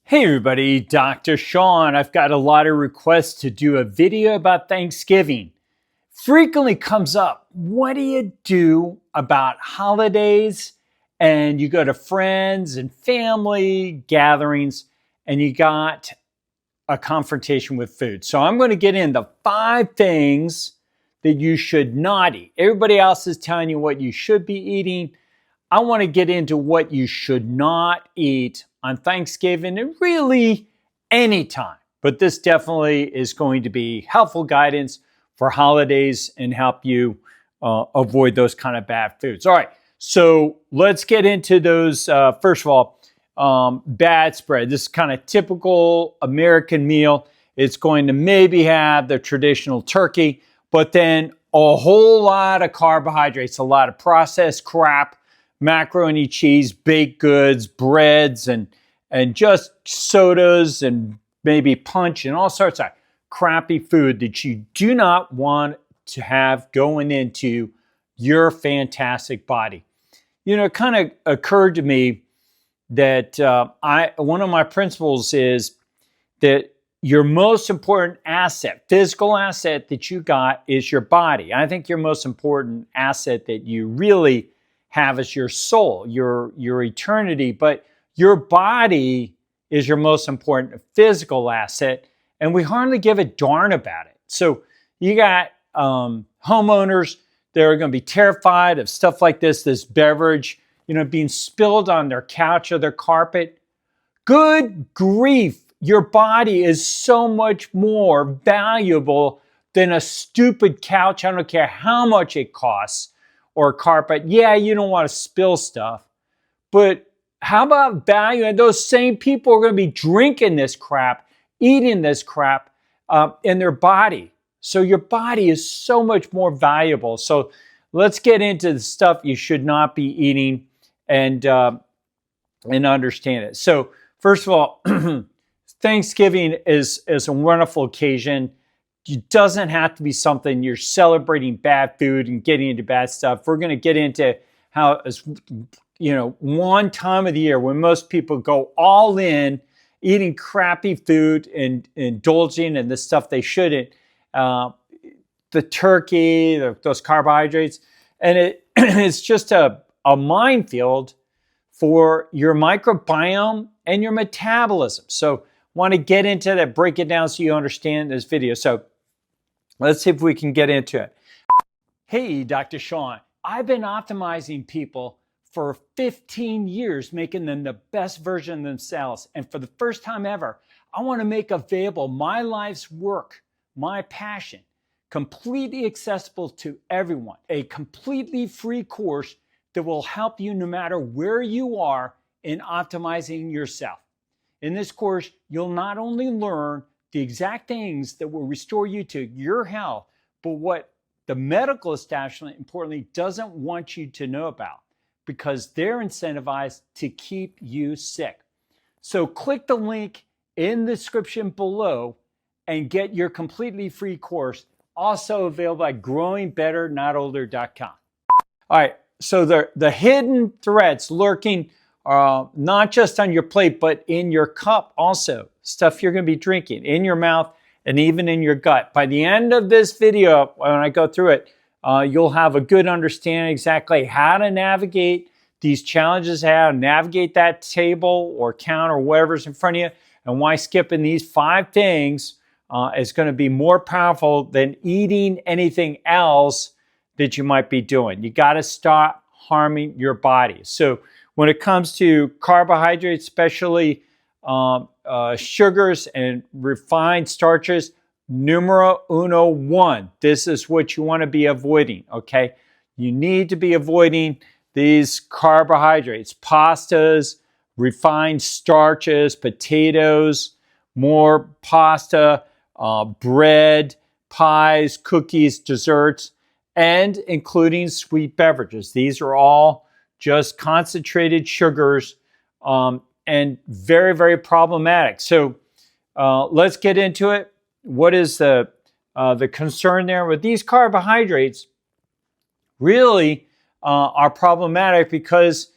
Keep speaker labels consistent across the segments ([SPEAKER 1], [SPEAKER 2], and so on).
[SPEAKER 1] Hey everybody, Dr. Sean. I've got a lot of requests to do a video about Thanksgiving. Frequently comes up, what do you do about holidays and you go to friends and family gatherings and you got a confrontation with food? So I'm going to get into 5 things that you should not eat. Everybody else is telling you what you should be eating. I want to get into what you should not eat on Thanksgiving and really anytime. But this definitely is going to be helpful guidance for holidays and help you avoid those kind of bad foods. All right, so let's get into those. First of all, bad spread. This is kind of typical American meal. It's going to maybe have the traditional turkey, but then a whole lot of carbohydrates, a lot of processed crap, macaroni, cheese, baked goods, breads, and just sodas and maybe punch and all sorts of crappy food that you do not want to have going into your fantastic body. You know, it kind of occurred to me that one of my principles is that your most important asset, physical asset that you got is your body. I think your most important asset that you really have is your soul, your eternity, but your body is your most important physical asset, and we hardly give a darn about it. So you got homeowners that are going to be terrified of stuff like this beverage, being spilled on their couch or their carpet. Good grief, your body is so much more valuable than a stupid couch. I don't care how much it costs, or carpet. Yeah, you don't want to spill stuff, but how about value? And those same people are going to be drinking this crap, eating this crap in their body. So your body is so much more valuable. So let's get into the stuff you should not be eating and understand it. So first of all, Thanksgiving is a wonderful occasion. It doesn't have to be something you're celebrating bad food and getting into bad stuff. We're going to get into how, one time of the year when most people go all in, eating crappy food and indulging in the stuff they shouldn't, the turkey, those carbohydrates, and it's just a minefield for your microbiome and your metabolism. So want to get into that, break it down so you understand this video. So let's see if we can get into it. Hey, Dr. Sean, I've been optimizing people for 15 years, making them the best version of themselves. And for the first time ever, I want to make available my life's work, my passion, completely accessible to everyone. A completely free course that will help you no matter where you are in optimizing yourself. In this course, you'll not only learn the exact things that will restore you to your health, but what the medical establishment, importantly, doesn't want you to know about, because they're incentivized to keep you sick. So click the link in the description below and get your completely free course, also available at growingbetterNotOlder.com. All right, so the hidden threats lurking not just on your plate, but in your cup also. Stuff you're going to be drinking, in your mouth, and even in your gut. By the end of this video, when I go through it, you'll have a good understanding exactly how to navigate these challenges, how to navigate that table or counter or whatever's in front of you, and why skipping these 5 things is going to be more powerful than eating anything else that you might be doing. You got to stop harming your body. So when it comes to carbohydrates, especially sugars and refined starches, numero uno one, this is what you want to be avoiding, okay? You need to be avoiding these carbohydrates, pastas, refined starches, potatoes, more pasta, bread, pies, cookies, desserts, and including sweet beverages. These are all just concentrated sugars and very, very problematic. So let's get into it. What is the concern there with these carbohydrates? Really are problematic because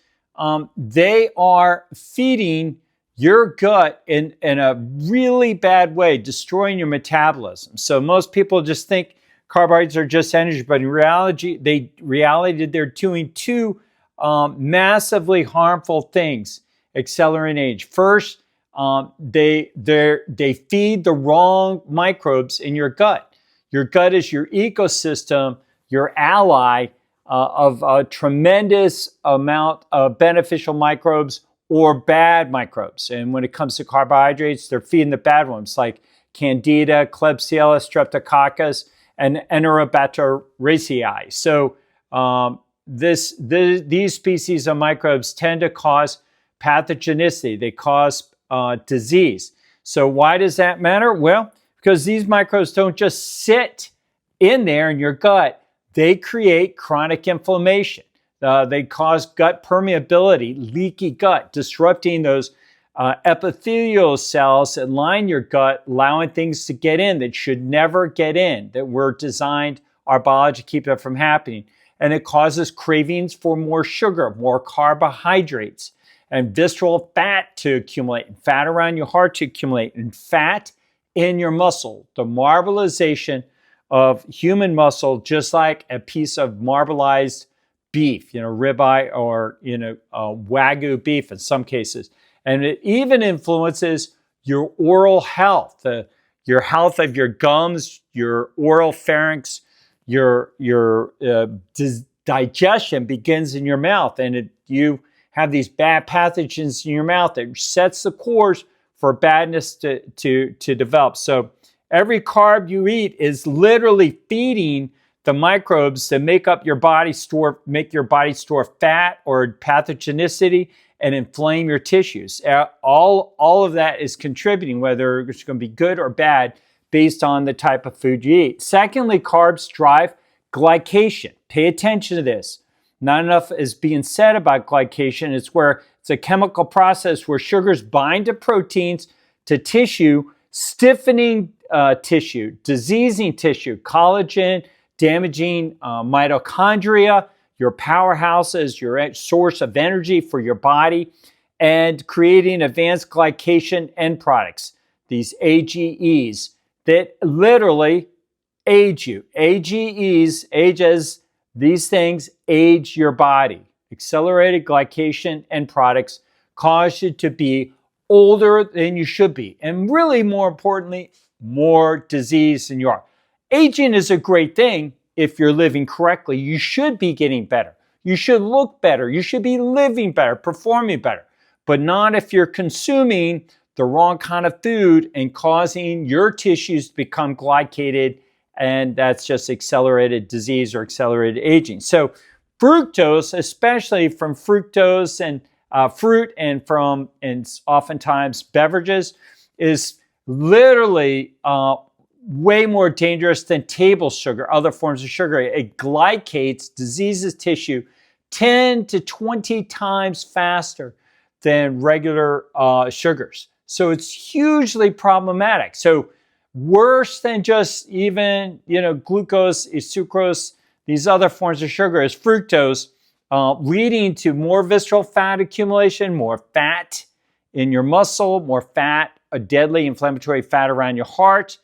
[SPEAKER 1] they are feeding your gut in a really bad way, destroying your metabolism. So most people just think carbohydrates are just energy, but in reality, they're doing two massively harmful things accelerating age. First, they feed the wrong microbes in your gut. Your gut is your ecosystem, your ally of a tremendous amount of beneficial microbes or bad microbes. And when it comes to carbohydrates, they're feeding the bad ones like Candida, Klebsiella, Streptococcus, and Enterobacteriaceae. So these species of microbes tend to cause pathogenicity. They cause disease. So why does that matter? Well, because these microbes don't just sit in there in your gut. They create chronic inflammation. They cause gut permeability, leaky gut, disrupting those epithelial cells that line your gut, allowing things to get in that should never get in, that were designed, our biology, to keep that from happening. And it causes cravings for more sugar, more carbohydrates, and visceral fat to accumulate, and fat around your heart to accumulate, and fat in your muscle. The marbleization of human muscle, just like a piece of marbleized beef, ribeye or, Wagyu beef in some cases. And it even influences your oral health, your health of your gums, your oral pharynx, your digestion begins in your mouth. And you have these bad pathogens in your mouth that sets the course for badness to develop. So every carb you eat is literally feeding the microbes that make your body store fat or pathogenicity and inflame your tissues. All of that is contributing, whether it's going to be good or bad, based on the type of food you eat. Secondly, carbs drive glycation. Pay attention to this. Not enough is being said about glycation. It's a chemical process where sugars bind to proteins, to tissue, stiffening tissue, diseasing tissue, collagen, damaging mitochondria, your powerhouses, your source of energy for your body, and creating advanced glycation end products, these AGEs, that literally age you. These things age your body. Accelerated glycation end products cause you to be older than you should be. And really, more importantly, more disease than you are. Aging is a great thing if you're living correctly. You should be getting better. You should look better. You should be living better, performing better. But not if you're consuming the wrong kind of food and causing your tissues to become glycated, and that's just accelerated disease or accelerated aging. So fructose, especially from fructose and fruit and oftentimes beverages, is literally way more dangerous than table sugar, other forms of sugar. It glycates, diseases tissue 10 to 20 times faster than regular sugars. So it's hugely problematic. So worse than just even, glucose, sucrose, these other forms of sugar is fructose, leading to more visceral fat accumulation, more fat in your muscle, more fat, a deadly inflammatory fat around your heart,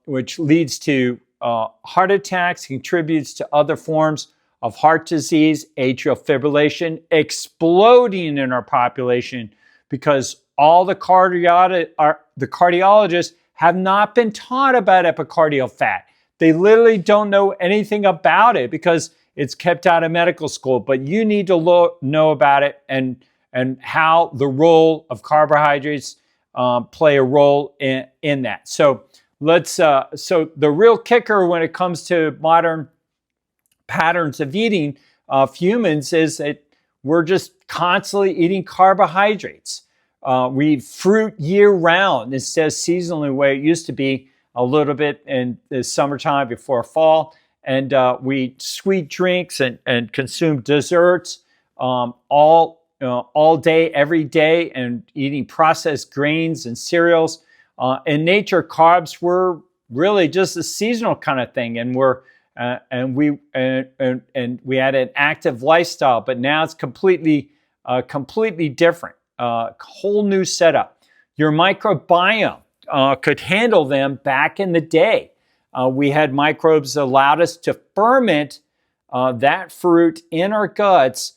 [SPEAKER 1] which leads to heart attacks, contributes to other forms of heart disease, atrial fibrillation, exploding in our population because all the cardiologists have not been taught about epicardial fat. They literally don't know anything about it because it's kept out of medical school, but you need to know about it and how the role of carbohydrates play a role in that. So so the real kicker when it comes to modern patterns of eating of humans is that we're just constantly eating carbohydrates. We eat fruit year round instead of seasonally, the way it used to be a little bit in the summertime before fall. And we eat sweet drinks and consume desserts all day, every day, and eating processed grains and cereals. In nature, carbs were really just a seasonal kind of thing, and we had an active lifestyle. But now it's completely different. whole new setup. Your microbiome could handle them back in the day. We had microbes that allowed us to ferment that fruit in our guts,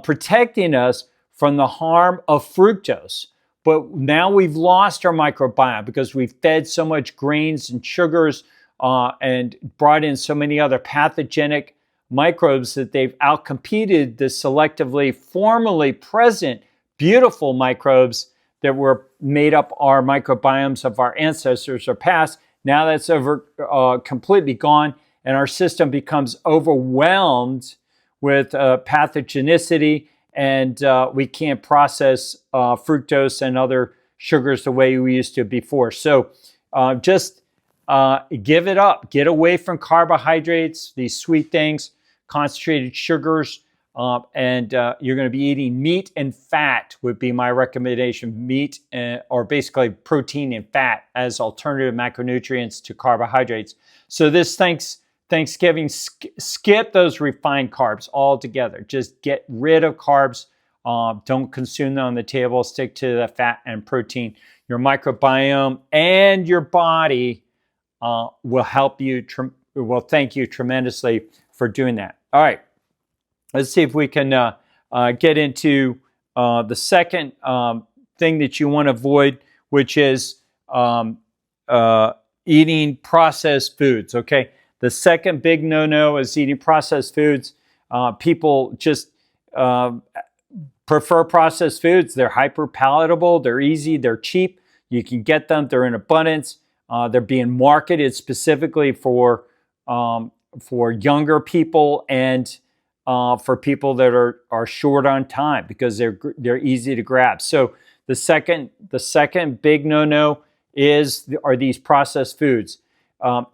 [SPEAKER 1] protecting us from the harm of fructose. But now we've lost our microbiome because we've fed so much grains and sugars and brought in so many other pathogenic microbes that they've outcompeted the selectively, formerly present, beautiful microbes that were made up our microbiomes of our ancestors or past. Now that's completely gone, and our system becomes overwhelmed with pathogenicity, and we can't process fructose and other sugars the way we used to before. So just give it up. Get away from carbohydrates, these sweet things, concentrated sugars, and you're going to be eating meat and fat would be my recommendation. Meat or basically protein and fat as alternative macronutrients to carbohydrates. So this Thanksgiving, skip those refined carbs altogether. Just get rid of carbs. Don't consume them on the table. Stick to the fat and protein. Your microbiome and your body will help you. Will thank you tremendously for doing that. All right, let's see if we can get into the second thing that you want to avoid, which is eating processed foods. Okay. The second big no-no is eating processed foods. People just prefer processed foods. They're hyper palatable, they're easy, they're cheap. You can get them, they're in abundance. They're being marketed specifically for younger people and for people that are short on time because they're easy to grab. So the second big no-no are these processed foods.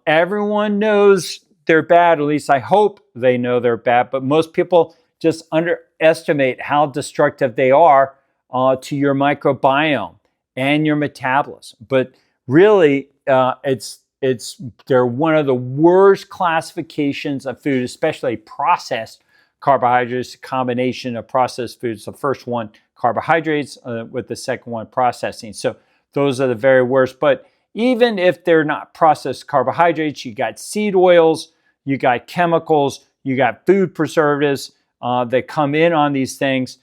[SPEAKER 1] Everyone knows they're bad, at least I hope they know they're bad, but most people just underestimate how destructive they are to your microbiome and your metabolism. But really, they're one of the worst classifications of food, especially processed carbohydrates, a combination of processed foods. The first one, carbohydrates, with the second one, processing. So those are the very worst. But even if they're not processed carbohydrates, you got seed oils, you got chemicals, you got food preservatives that come in on these things.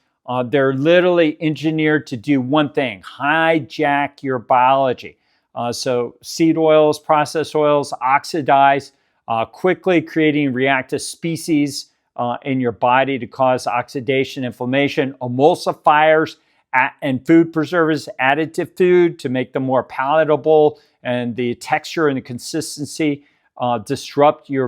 [SPEAKER 1] They're literally engineered to do one thing: hijack your biology. So seed oils, processed oils, oxidize quickly, creating reactive species in your body to cause oxidation, inflammation. Emulsifiers and food preservatives added to food to make them more palatable, and the texture and the consistency disrupt your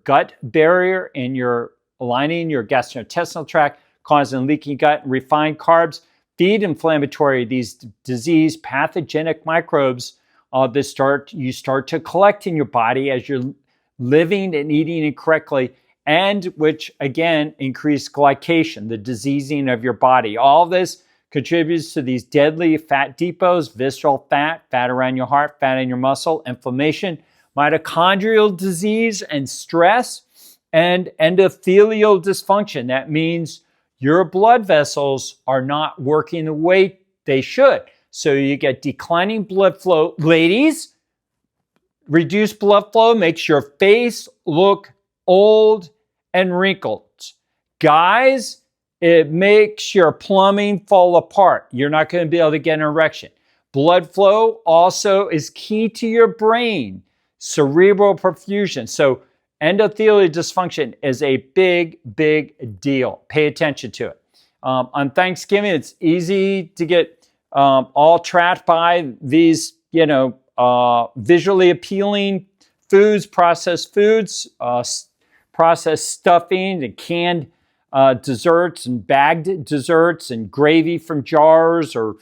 [SPEAKER 1] gut barrier and your lining, your gastrointestinal tract, causing leaky gut. And refined carbs feed inflammatory, these disease pathogenic microbes that you start to collect in your body as you're living and eating incorrectly, and which again increase glycation, the diseasing of your body. All this contributes to these deadly fat depots: visceral fat, fat around your heart, fat in your muscle, inflammation, mitochondrial disease and stress, and endothelial dysfunction. That means your blood vessels are not working the way they should. So you get declining blood flow. Ladies, reduced blood flow makes your face look old and wrinkled. Guys, it makes your plumbing fall apart. You're not going to be able to get an erection. Blood flow also is key to your brain, cerebral perfusion. So endothelial dysfunction is a big, big deal. Pay attention to it. On Thanksgiving, it's easy to get all trapped by these, visually appealing foods, processed foods, processed stuffing, and canned desserts and bagged desserts and gravy from jars or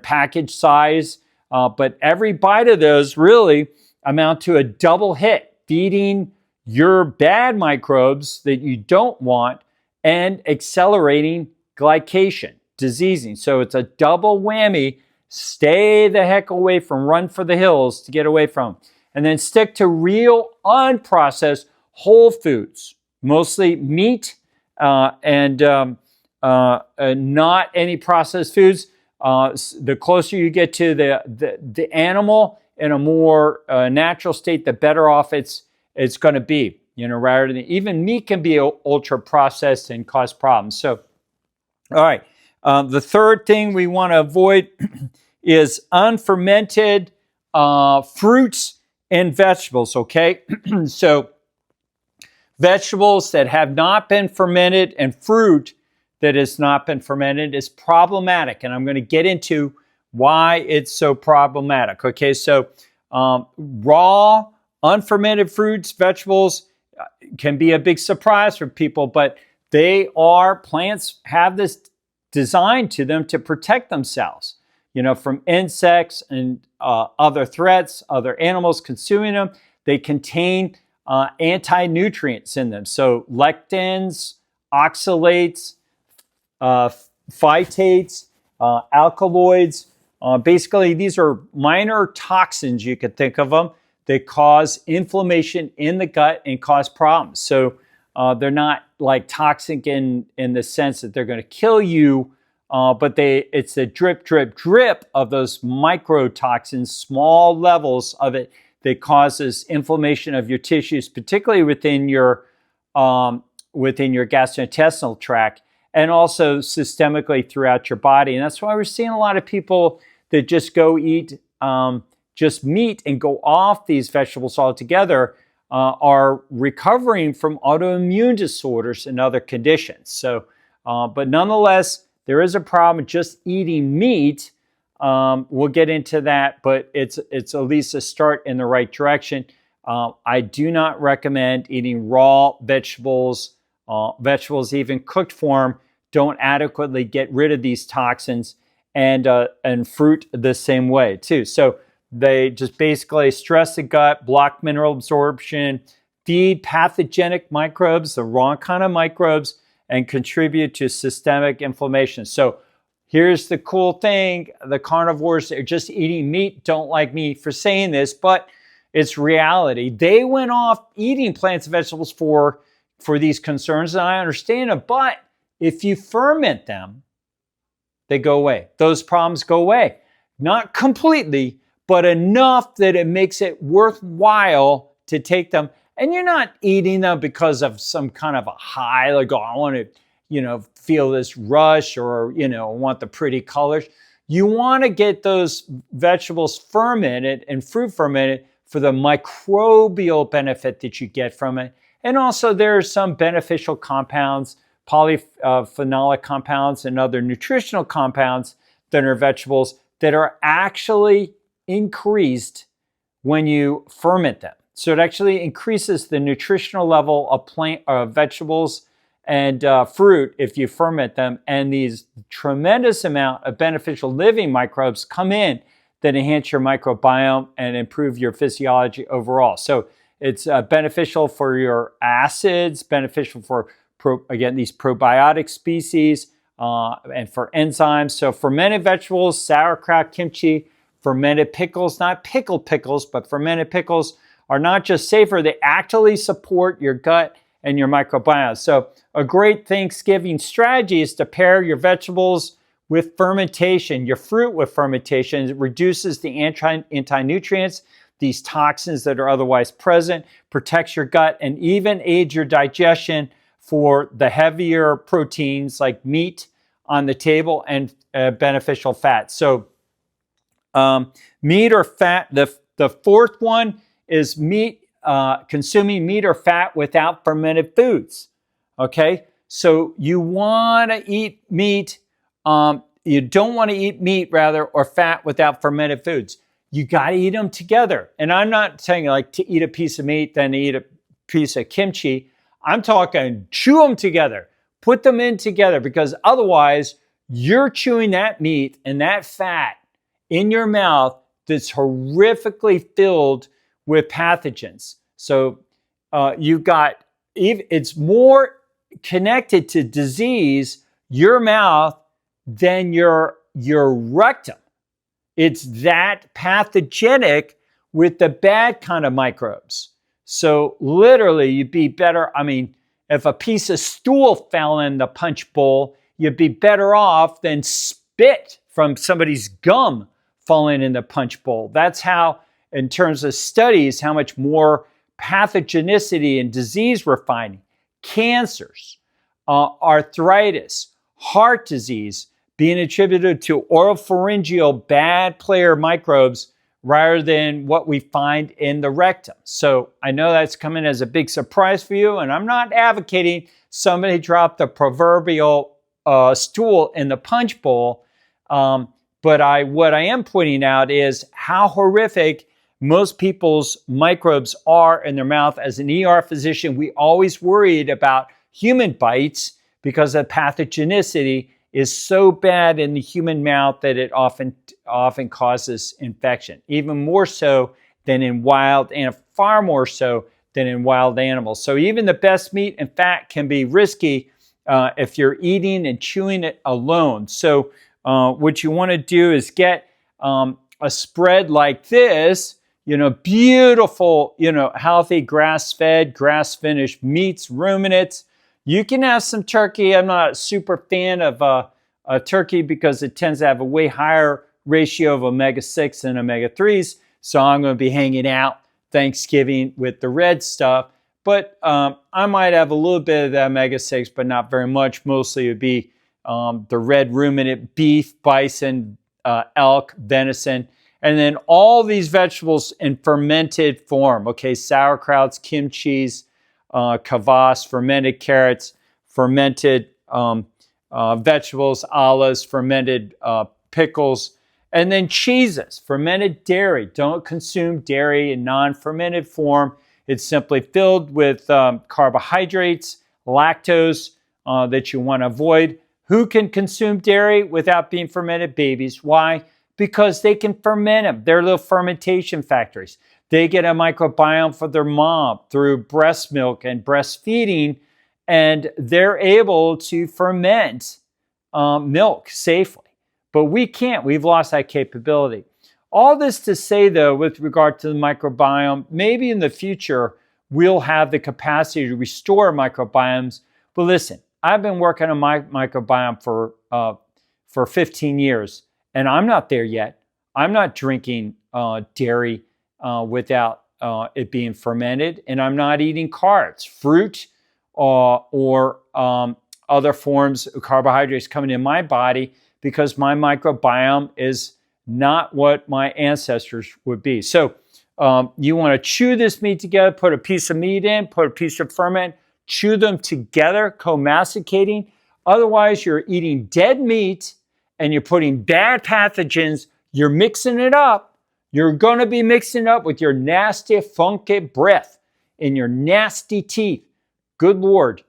[SPEAKER 1] package size. But every bite of those really amount to a double hit, feeding your bad microbes that you don't want and accelerating glycation, diseasing. So it's a double whammy. Stay the heck away from, run for the hills to get away from. And then stick to real unprocessed whole foods, mostly meat and not any processed foods. The closer you get to the animal in a more natural state, the better off it's going to be. Rather than even meat can be ultra processed and cause problems. So, all right. The third thing we want to avoid is unfermented fruits and vegetables. Okay, so vegetables that have not been fermented and fruit that has not been fermented is problematic, and I'm going to get into why it's so problematic. Okay, so raw, unfermented fruits, vegetables can be a big surprise for people, but plants have this designed to them to protect themselves, from insects and other threats, other animals consuming them. They contain anti-nutrients in them. So lectins, oxalates, phytates, alkaloids. Basically, these are minor toxins, you could think of them, that cause inflammation in the gut and cause problems. So they're not like toxic in the sense that they're going to kill you, but it's the drip, drip, drip of those microtoxins, small levels of it, that causes inflammation of your tissues, particularly within your gastrointestinal tract, and also systemically throughout your body. And that's why we're seeing a lot of people that just go eat just meat and go off these vegetables altogether are recovering from autoimmune disorders and other conditions. So, but nonetheless, there is a problem just eating meat. We'll get into that, but it's at least a start in the right direction. I do not recommend eating raw vegetables. Vegetables, even cooked form, don't adequately get rid of these toxins, and fruit the same way too. So they just basically stress the gut, block mineral absorption, feed pathogenic microbes, the wrong kind of microbes, and contribute to systemic inflammation. So here's the cool thing. The carnivores that are just eating meat don't like me for saying this, but it's reality. They went off eating plants and vegetables for these concerns, and I understand them. But if you ferment them, they go away. Those problems go away. Not completely, but enough that it makes it worthwhile to take them. And you're not eating them because of some kind of a high, like, oh, I want to, feel this rush, or, want the pretty colors. You want to get those vegetables fermented and fruit fermented for the microbial benefit that you get from it. And also there are some beneficial compounds, polyphenolic compounds and other nutritional compounds that are vegetables that are actually increased when you ferment them. So it actually increases the nutritional level of vegetables and fruit if you ferment them. And these tremendous amount of beneficial living microbes come in that enhance your microbiome and improve your physiology overall. So it's beneficial for your acids, beneficial for, these probiotic species, and for enzymes. So fermented vegetables, sauerkraut, kimchi, fermented pickles, not pickled pickles, but fermented pickles are not just safer, they actually support your gut and your microbiome. So a great Thanksgiving strategy is to pair your vegetables with fermentation, your fruit with fermentation. It reduces the anti-nutrients, these toxins that are otherwise present, protects your gut, and even aids your digestion for the heavier proteins like meat on the table and beneficial fats. So meat or fat, the fourth one is consuming meat or fat without fermented foods. Okay, so you want to eat meat. You don't want to eat meat, or fat without fermented foods. You got to eat them together. And I'm not saying like to eat a piece of meat, then eat a piece of kimchi. I'm talking chew them together, put them in together, because otherwise you're chewing that meat and that fat in your mouth that's horrifically filled with pathogens. So it's more connected to disease, your mouth, than your rectum. It's that pathogenic with the bad kind of microbes. So literally, you'd be better. I mean, if a piece of stool fell in the punch bowl you'd be better off than spit from somebody's gum falling in the punch bowl. That's how, in terms of studies, how much more pathogenicity and disease we're finding. Cancers, arthritis, heart disease being attributed to oropharyngeal bad player microbes rather than what we find in the rectum. So I know that's coming as a big surprise for you, and I'm not advocating somebody drop the proverbial stool in the punch bowl, but what I am pointing out is how horrific most people's microbes are in their mouth. As an ER physician, we always worried about human bites because the pathogenicity is so bad in the human mouth that it often causes infection, even more so than in wild, and far more so than in wild animals. So even the best meat and fat can be risky if you're eating and chewing it alone. So what you want to do is get a spread like this, beautiful, healthy grass-fed, grass-finished meats, ruminants. You can have some turkey. I'm not a super fan of turkey because it tends to have a way higher ratio of omega-6 and omega-3s. So I'm going to be hanging out Thanksgiving with the red stuff. But I might have a little bit of the omega-6, but not very much. Mostly it would be the red ruminant, beef, bison, elk, venison. And then all these vegetables in fermented form. Okay, sauerkrauts, kimchis, kvass, fermented carrots, fermented vegetables, olives, fermented pickles, and then cheeses, fermented dairy. Don't consume dairy in non-fermented form. It's simply filled with carbohydrates, lactose that you want to avoid. Who can consume dairy without being fermented? Babies. Why? Because they can ferment them. They're little fermentation factories. They get a microbiome for their mom through breast milk and breastfeeding, and they're able to ferment milk safely. But we can't. We've lost that capability. All this to say, though, with regard to the microbiome, maybe in the future we'll have the capacity to restore microbiomes. But listen, I've been working on my microbiome for 15 years, and I'm not there yet. I'm not drinking dairy without it being fermented, and I'm not eating carbs, fruit, or other forms of carbohydrates coming in my body because my microbiome is not what my ancestors would be. So you want to chew this meat together, put a piece of meat in, put a piece of ferment, chew them together, co-masticating. Otherwise, you're eating dead meat and you're putting bad pathogens. You're mixing it up. You're going to be mixing it up with your nasty, funky breath in your nasty teeth. Good Lord,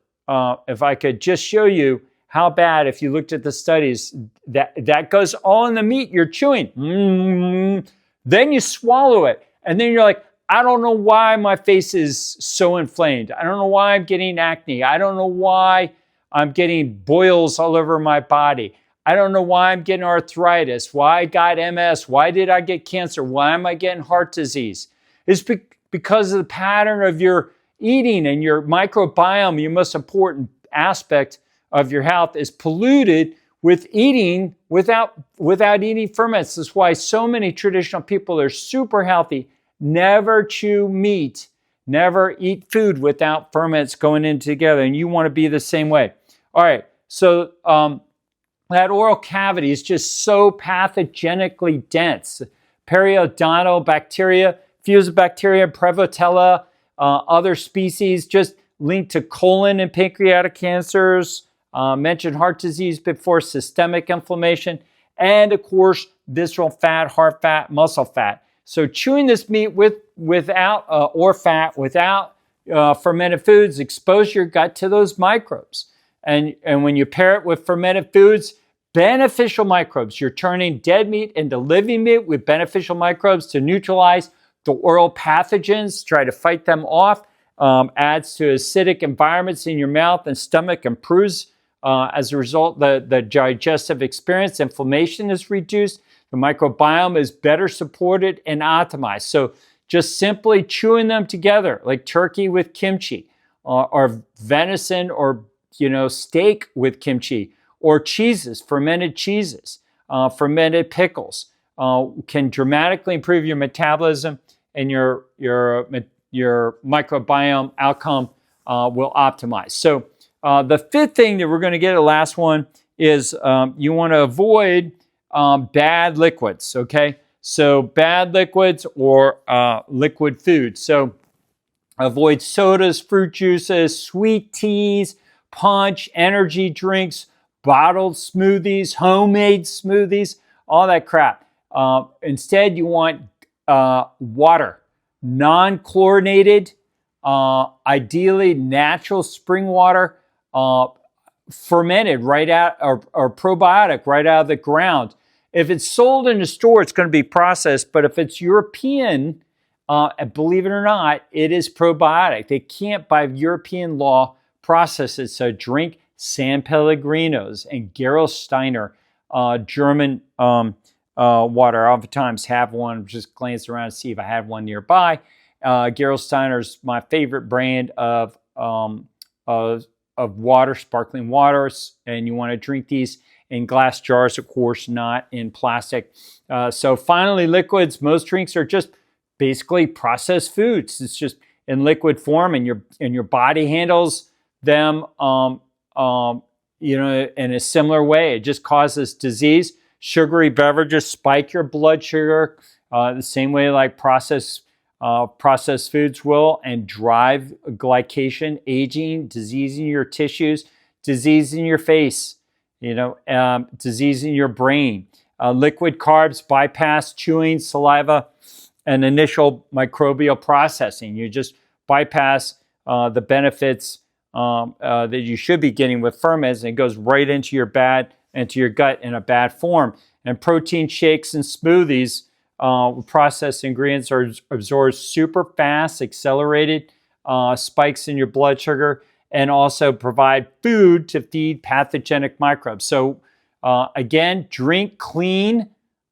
[SPEAKER 1] if I could just show you how bad, if you looked at the studies, that goes all in the meat you're chewing. Then you swallow it. And then you're like, I don't know why my face is so inflamed. I don't know why I'm getting acne. I don't know why I'm getting boils all over my body. I don't know why I'm getting arthritis, why I got MS, why did I get cancer, why am I getting heart disease? It's because of the pattern of your eating, and your microbiome, your most important aspect of your health, is polluted with eating without eating ferments. That's why so many traditional people are super healthy. Never chew meat, never eat food without ferments going in together, and you want to be the same way. All right, so that oral cavity is just so pathogenically dense. Periodontal bacteria, Fusobacteria, Prevotella, other species just linked to colon and pancreatic cancers, mentioned heart disease before, systemic inflammation, and of course, visceral fat, heart fat, muscle fat. So chewing this meat without fermented foods expose your gut to those microbes. And when you pair it with fermented foods, beneficial microbes, you're turning dead meat into living meat with beneficial microbes to neutralize the oral pathogens, try to fight them off, adds to acidic environments in your mouth and stomach, improves as a result the digestive experience. Inflammation is reduced. The microbiome is better supported and optimized. So just simply chewing them together, like turkey with kimchi, or venison or steak with kimchi, or cheeses, fermented cheeses, fermented pickles can dramatically improve your metabolism, and your microbiome outcome will optimize. So the fifth thing that we're going to get, the last one, is you want to avoid bad liquids, okay? So bad liquids or liquid food. So avoid sodas, fruit juices, sweet teas, punch, energy drinks, bottled smoothies, homemade smoothies, all that crap. Instead, you want water, non-chlorinated, ideally natural spring water, fermented right out, or probiotic right out of the ground. If it's sold in a store, it's going to be processed, but if it's European, believe it or not, it is probiotic. They can't, by European law, process it. So drink San Pellegrinos and Gerolsteiner German water. I oftentimes have one, just glance around to see if I have one nearby. Gerolsteiner is my favorite brand of water, sparkling waters, and you want to drink these in glass jars, of course, not in plastic. So finally, liquids. Most drinks are just basically processed foods. It's just in liquid form, and your body handles them, in a similar way. It just causes disease. Sugary beverages spike your blood sugar the same way like processed foods will, and drive glycation, aging, disease in your tissues, disease in your face, disease in your brain. Liquid carbs bypass chewing, saliva, and initial microbial processing. You just bypass the benefits that you should be getting with ferments, and it goes right into your gut in a bad form. And protein shakes and smoothies, processed ingredients are absorbed super fast, accelerated spikes in your blood sugar, and also provide food to feed pathogenic microbes. So again, drink clean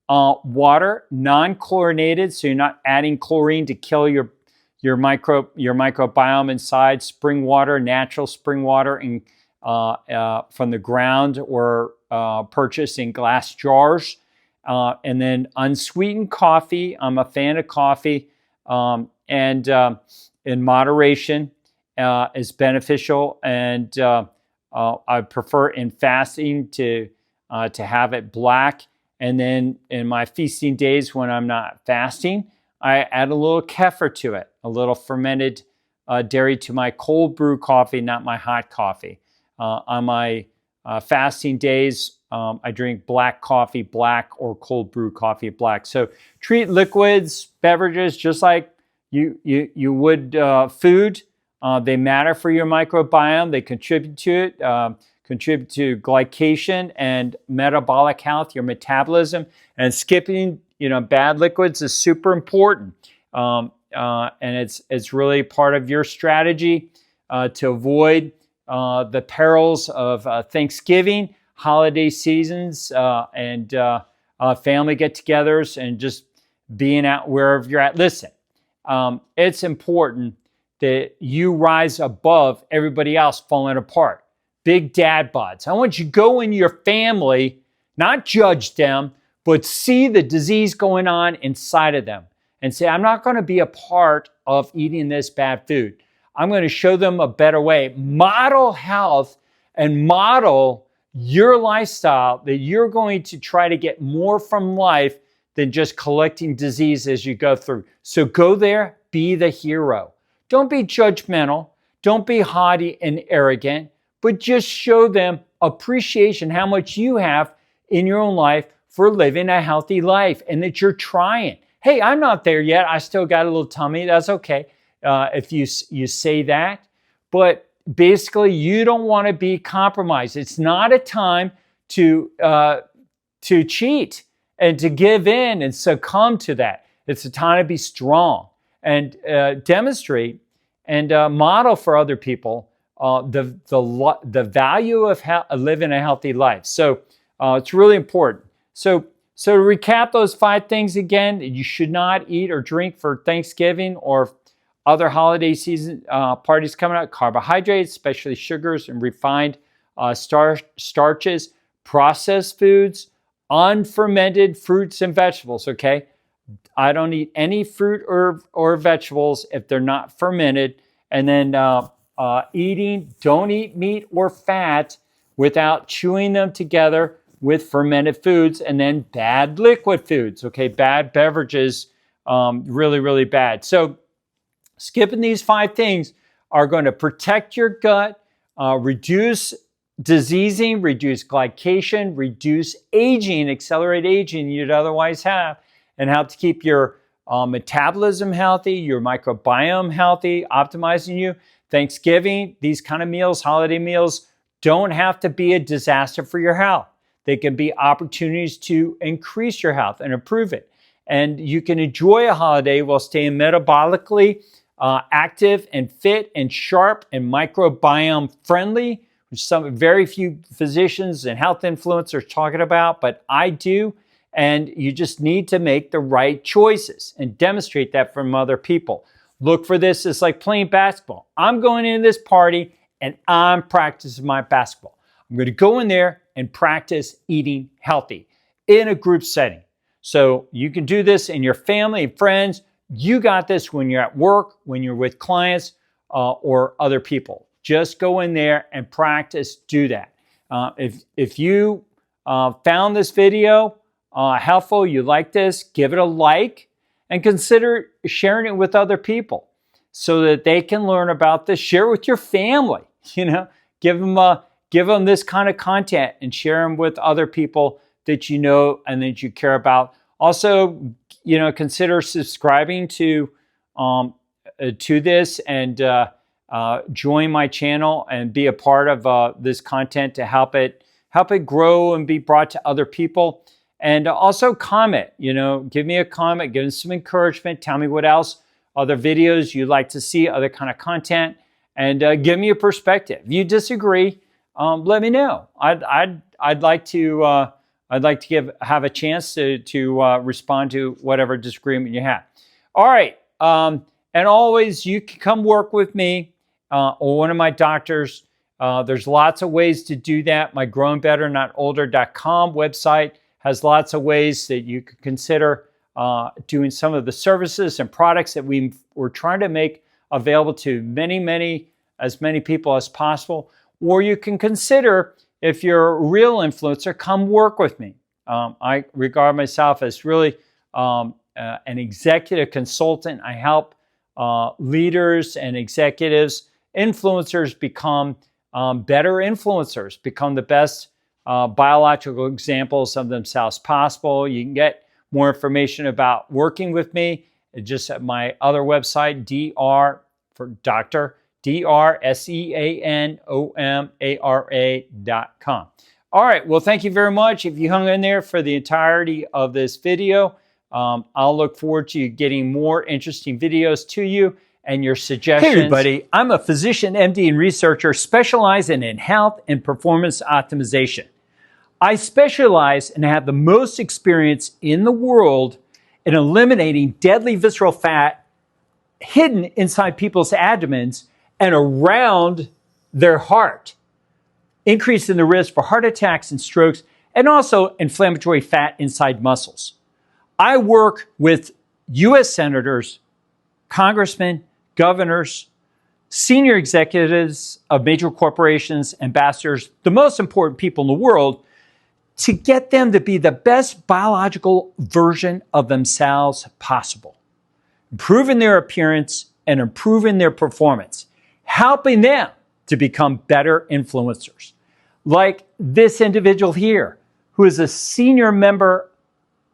[SPEAKER 1] water, non-chlorinated, so you're not adding chlorine to kill your microbiome inside. Spring water, natural spring water from the ground, or purchased in glass jars. And then unsweetened coffee. I'm a fan of coffee, and in moderation is beneficial. And I prefer in fasting to have it black. And then in my feasting days when I'm not fasting, I add a little kefir to it, a little fermented dairy to my cold brew coffee, not my hot coffee. On my fasting days, I drink black coffee black, or cold brew coffee black. So treat liquids, beverages, just like you would food. They matter for your microbiome. They contribute to it, contribute to glycation and metabolic health, your metabolism. And skipping bad liquids is super important. And it's really part of your strategy to avoid the perils of Thanksgiving, holiday seasons, and family get-togethers, and just being out wherever you're at. Listen, it's important that you rise above everybody else falling apart. Big dad bods. I want you to go in your family, not judge them, but see the disease going on inside of them and say, I'm not going to be a part of eating this bad food. I'm going to show them a better way. Model health and model your lifestyle, that you're going to try to get more from life than just collecting disease as you go through. So go there, be the hero. Don't be judgmental. Don't be haughty and arrogant, but just show them appreciation, how much you have in your own life for living a healthy life, and that you're trying. Hey, I'm not there yet. I still got a little tummy. That's okay if you say that. But basically, you don't want to be compromised. It's not a time to cheat and to give in and succumb to that. It's a time to be strong and demonstrate and model for other people the value of living a healthy life. So it's really important. So to recap those 5 things again, you should not eat or drink for Thanksgiving or other holiday season parties coming up. Carbohydrates, especially sugars and refined starches, processed foods, unfermented fruits and vegetables, okay? I don't eat any fruit or vegetables if they're not fermented. And then don't eat meat or fat without chewing them together with fermented foods. And then bad liquid foods, okay? Bad beverages, really, really bad. So skipping these 5 things are going to protect your gut, reduce diseasing, reduce glycation, reduce aging, accelerate aging you'd otherwise have, and help to keep your metabolism healthy, your microbiome healthy, optimizing you. Thanksgiving, these kind of meals, holiday meals, don't have to be a disaster for your health. They can be opportunities to increase your health and improve it. And you can enjoy a holiday while staying metabolically active and fit and sharp and microbiome friendly, which very few physicians and health influencers talking about, but I do. And you just need to make the right choices and demonstrate that from other people. Look for this as like playing basketball. I'm going into this party and I'm practicing my basketball. I'm going to go in there and practice eating healthy in a group setting. So you can do this in your family and friends. You got this when you're at work, when you're with clients or other people. Just go in there and practice, do that. If you found this video helpful, you like this, give it a like and consider sharing it with other people so that they can learn about this. Share it with your family, give them this kind of content and share them with other people that you know and that you care about. Also, consider subscribing to this and join my channel and be a part of this content to help it grow and be brought to other people. And also comment, give me a comment, give me some encouragement, tell me what else, other videos you'd like to see, other kind of content, and give me a perspective. If you disagree, let me know. I'd like to have a chance to respond to whatever disagreement you have. All right, and always you can come work with me or one of my doctors. There's lots of ways to do that. My growingbetternotolder.com website has lots of ways that you could consider doing some of the services and products that we're trying to make available to as many people as possible. Or you can consider, if you're a real influencer, come work with me. I regard myself as really an executive consultant. I help leaders and executives, influencers become better influencers, become the best biological examples of themselves possible. You can get more information about working with me just at my other website, DR for doctor, DRSEANOMARA.com. All right, well, thank you very much. If you hung in there for the entirety of this video, I'll look forward to getting more interesting videos to you and your suggestions. Hey everybody, I'm a physician, MD, and researcher specializing in health and performance optimization. I specialize and have the most experience in the world in eliminating deadly visceral fat hidden inside people's abdomens and around their heart, increasing the risk for heart attacks and strokes, and also inflammatory fat inside muscles. I work with U.S. senators, congressmen, governors, senior executives of major corporations, ambassadors, the most important people in the world, to get them to be the best biological version of themselves possible, improving their appearance and improving their performance, helping them to become better influencers. Like this individual here, who is a senior member,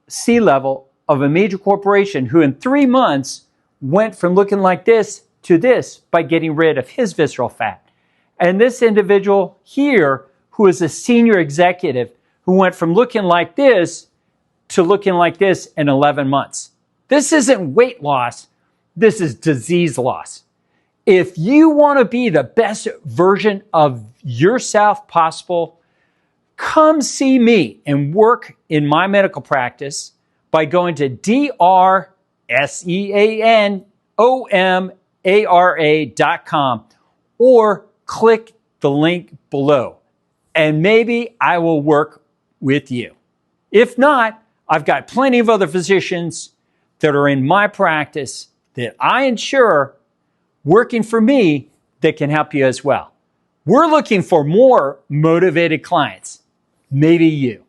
[SPEAKER 1] C-level of a major corporation, who in 3 months went from looking like this to this by getting rid of his visceral fat. And this individual here, who is a senior executive, who went from looking like this to looking like this in 11 months. This isn't weight loss, this is disease loss. If you want to be the best version of yourself possible, come see me and work in my medical practice by going to DRSEANOMARA.com or click the link below. And maybe I will work with you. If not, I've got plenty of other physicians that are in my practice that I insure working for me that can help you as well. We're looking for more motivated clients. Maybe you.